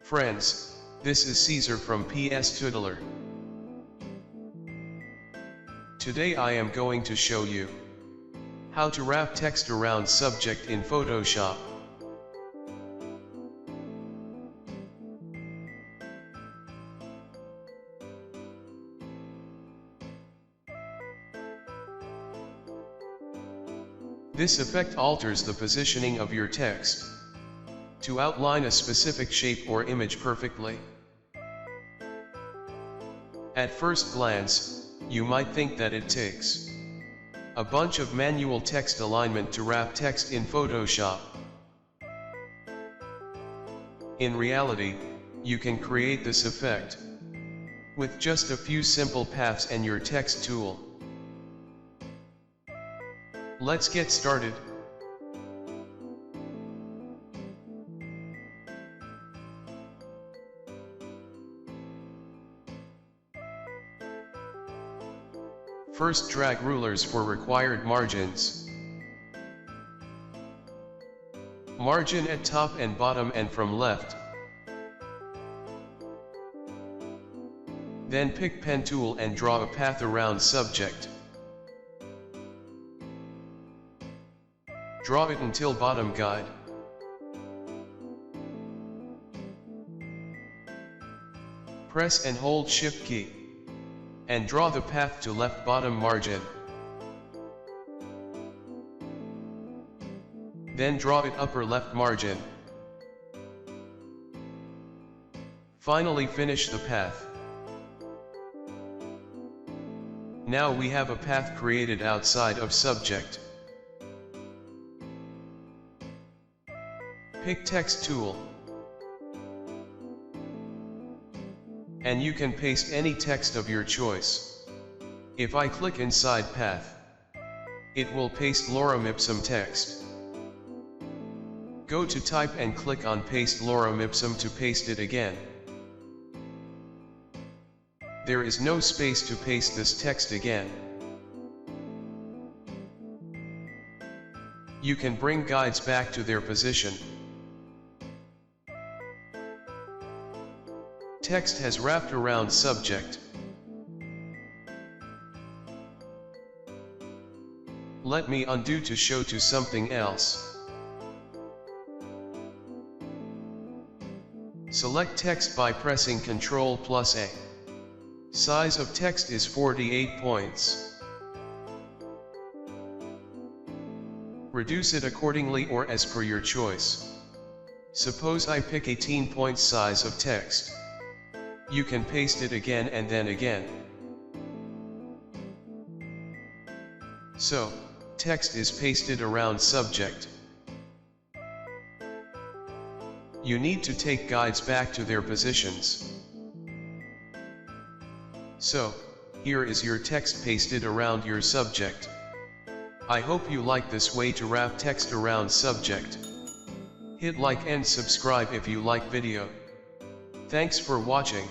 Friends, this is Caesar from PS Tutelar. Today I am going to show you how to wrap text around subject in Photoshop. This effect alters the positioning of your text to outline a specific shape or image perfectly. At first glance, you might think that it takes a bunch of manual text alignment to wrap text in Photoshop. In reality, you can create this effect with just a few simple paths and your text tool. Let's get started. First, drag rulers for required margins. Margin at top and bottom and from left. Then pick pen tool and draw a path around subject. Draw it until bottom guide. Press and hold Shift key and draw the path to left bottom margin. Then draw it upper left margin. Finally finish the path. Now we have a path created outside of subject. Pick text tool, and you can paste any text of your choice. If I click inside path, it will paste lorem ipsum text. Go to type and click on paste lorem ipsum to paste it again. There is no space to paste this text again. You can bring guides back to their position. Text has wrapped around subject. Let me undo to show to something else. Select text by pressing Ctrl+A. Size of text is 48 points. Reduce it accordingly or as per your choice. Suppose I pick 18 point size of text. You can paste it again and then again. So, text is pasted around subject. You need to take guides back to their positions. So, here is your text pasted around your subject. I hope you like this way to wrap text around subject. Hit like and subscribe if you like video. Thanks for watching.